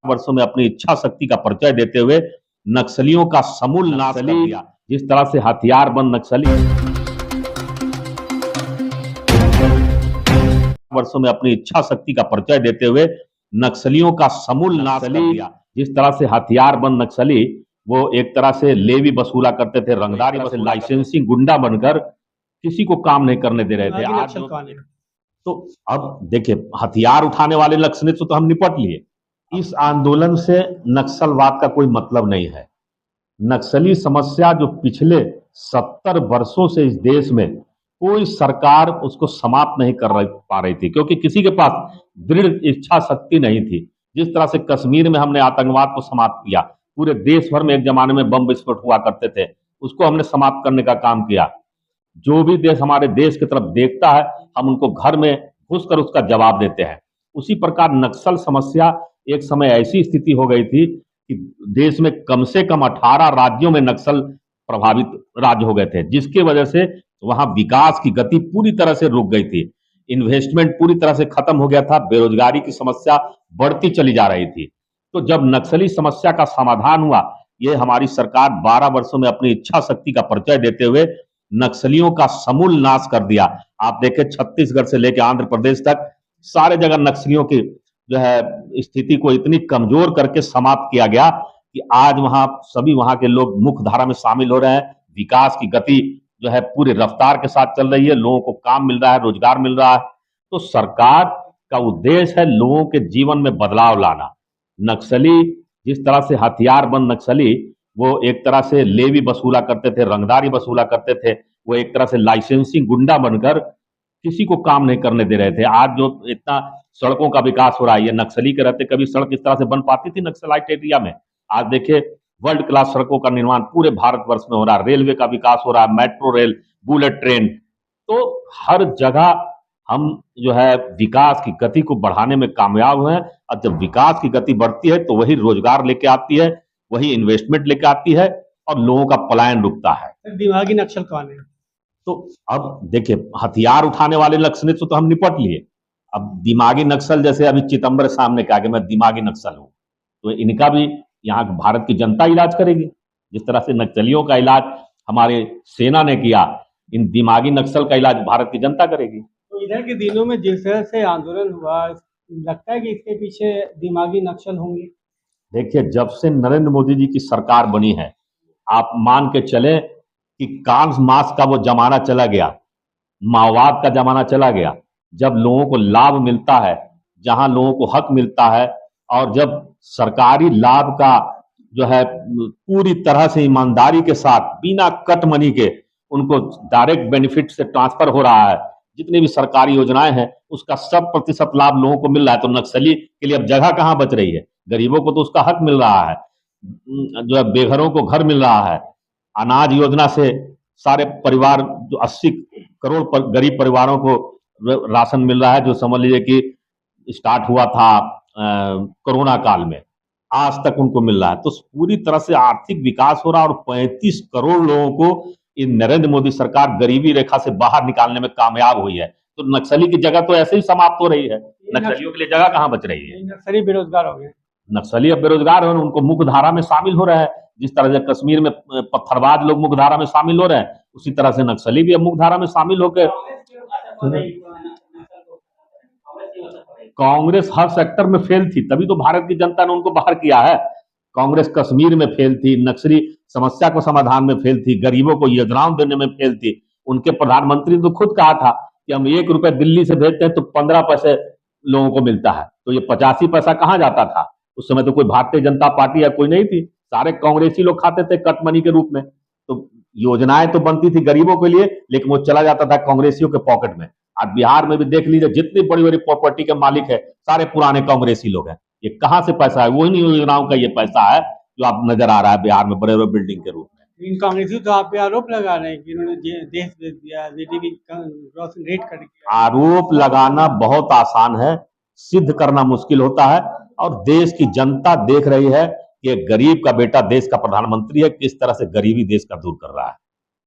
वर्षों में अपनी इच्छा शक्ति का परिचय देते हुए नक्सलियों का समूल नाश कर दिया। जिस तरह से हथियारबंद नक्सली वर्षों में अपनी इच्छा शक्ति का परिचय देते हुए नक्सलियों का समूल नाश कर दिया। जिस तरह से हथियारबंद नक्सली वो एक तरह से लेवी वसूला करते थे, रंगदारी से लाइसेंसिंग गुंडा बनकर किसी को काम नहीं करने दे रहे थे। आज तो अब देखिए, हथियार उठाने वाले नक्सली से तो हम निपट लिए। इस आंदोलन से नक्सलवाद का कोई मतलब नहीं है। नक्सली समस्या जो पिछले 70 वर्षों से इस देश में कोई सरकार उसको समाप्त नहीं कर पा रही थी, क्योंकि किसी के पास दृढ़ इच्छा शक्ति नहीं थी। जिस तरह से कश्मीर में हमने आतंकवाद को समाप्त किया, पूरे देश भर में एक जमाने में बम विस्फोट हुआ करते थे, उसको हमने समाप्त करने का काम किया। जो भी देश हमारे देश की तरफ देखता है, हम उनको घर में घुसकर उसका जवाब देते हैं। उसी प्रकार नक्सल समस्या एक समय ऐसी स्थिति हो गई थी कि देश में कम से कम 18 राज्यों में नक्सल प्रभावित राज्य हो गए थे, जिसकी वजह से वहां विकास की गति पूरी तरह से रुक गई थी। इन्वेस्टमेंट पूरी तरह से खत्म हो गया था, बेरोजगारी की समस्या बढ़ती चली जा रही थी। तो जब नक्सली समस्या का समाधान हुआ, ये हमारी सरकार 12 वर्षों में अपनी इच्छा शक्ति का परिचय देते हुए नक्सलियों का समूल नाश कर दिया। आप देखें, छत्तीसगढ़ से लेकर आंध्र प्रदेश तक सारे जगह नक्सलियों की जो है स्थिति को इतनी कमजोर करके समाप्त किया गया कि आज वहां सभी वहां के लोग मुख्य धारा में शामिल हो रहे हैं। विकास की गति जो है पूरी रफ्तार के साथ चल रही है, लोगों को काम मिल रहा है, रोजगार मिल रहा है। तो सरकार का उद्देश्य है लोगों के जीवन में बदलाव लाना। नक्सली जिस तरह से हथियारबंद नक्सली वो एक तरह से लेवी वसूला करते थे, रंगदारी वसूला करते थे, वो एक तरह से लाइसेंसिंग गुंडा बनकर किसी को काम नहीं करने दे रहे थे। आज जो इतना सड़कों का विकास हो रहा है, ये नक्सली के रहते कभी सड़क इस तरह से बन पाती थी नक्सलाइट एरिया में? आज देखिए, वर्ल्ड क्लास सड़कों का निर्माण पूरे भारतवर्ष में हो रहा है, रेलवे का विकास हो रहा है, मेट्रो रेल, बुलेट ट्रेन। तो हर जगह हम जो है विकास की गति को बढ़ाने में कामयाब हुए हैं। और जब विकास की गति बढ़ती है तो वही रोजगार लेके आती है, वही इन्वेस्टमेंट लेके आती है और लोगों का पलायन रुकता है। दिमागी नक्सल कौन है? तो अब देखिए, हथियार उठाने वाले नक्सली से तो हम निपट लिए। अब दिमागी नक्सल, जैसे अभी चिदंबरम सामने कहा कि मैं दिमागी नक्सल हूं, तो इनका भी यहाँ भारत की जनता इलाज करेगी। जिस तरह से नक्सलियों का इलाज हमारे सेना ने किया, इन दिमागी नक्सल का इलाज भारत की जनता करेगी। तो इधर के दिनों में जिस तरह से आंदोलन हुआ, लगता है कि इसके पीछे दिमागी नक्सल होंगे। देखिए, जब से नरेंद्र मोदी जी की सरकार बनी है, आप मान के चले कि कांग्रेस मास का वो जमाना चला गया, माओवाद का जमाना चला गया। जब लोगों को लाभ मिलता है, जहां लोगों को हक मिलता है, और जब सरकारी लाभ का जो है पूरी तरह से ईमानदारी के साथ बिना कट मनी के उनको डायरेक्ट बेनिफिट से ट्रांसफर हो रहा है, जितनी भी सरकारी योजनाएं हैं उसका 100% लाभ लोगों को मिल रहा है, तो नक्सली के लिए अब जगह कहां बच रही है? गरीबों को तो उसका हक मिल रहा है, जो है बेघरों को घर मिल रहा है, अनाज योजना से सारे परिवार जो 80 करोड़ गरीब परिवारों को राशन मिल रहा है, जो समझ लीजिए कि स्टार्ट हुआ था कोरोना काल में, आज तक उनको मिल रहा है। तो पूरी तरह से आर्थिक विकास हो रहा है और 35 करोड़ लोगों को इन नरेंद्र मोदी सरकार गरीबी रेखा से बाहर निकालने में कामयाब हुई है। तो नक्सली की जगह तो ऐसे ही समाप्त हो रही है, नक्सलियों के लिए जगह कहां बच रही है? नक्सली बेरोजगार हो गए, नक्सली अब बेरोजगार हो, उनको मुख्य धारा में शामिल हो रहे हैं। जिस तरह से कश्मीर में पत्थरबाज लोग मुख्य धारा में शामिल हो रहे हैं, उसी तरह से नक्सली भी अब मुख्य धारा में शामिल होकर कांग्रेस हर सेक्टर में फेल थी, तभी तो भारत की जनता ने उनको बाहर किया है। कांग्रेस कश्मीर में फेल थी, नक्सली समस्या को समाधान में फेल थी, गरीबों को योजनाएं देने में फेल थी। उनके प्रधानमंत्री ने तो खुद कहा था कि हम 1 रुपए दिल्ली से भेजते हैं तो 15 पैसे लोगों को मिलता है, तो ये 85 पैसा कहां जाता था? उस समय तो कोई भारतीय जनता पार्टी या कोई नहीं थी, सारे कांग्रेसी लोग खाते थे कट मनी के रूप में। तो योजनाएं तो बनती थी गरीबों के लिए, लेकिन वो चला जाता था कांग्रेसियों के पॉकेट में। आज बिहार में भी देख लीजिए, जितनी बड़ी बड़ी प्रॉपर्टी के मालिक है सारे पुराने कांग्रेसी लोग हैं। ये कहां से पैसा है? वही योजनाओं का ये पैसा है जो आप नजर आ रहा है बिहार में बड़े बड़े बिल्डिंग के रूप में। इन कांग्रेसी तो आप पे आरोप लगा रहे हैं कि इन्होंने देश बेच दिया, जीडीपी रेट कर दिया। आरोप लगाना बहुत आसान है, सिद्ध करना मुश्किल होता है। और देश की जनता देख रही है कि गरीब का बेटा देश का प्रधानमंत्री है, किस तरह से गरीबी देश का दूर कर रहा है।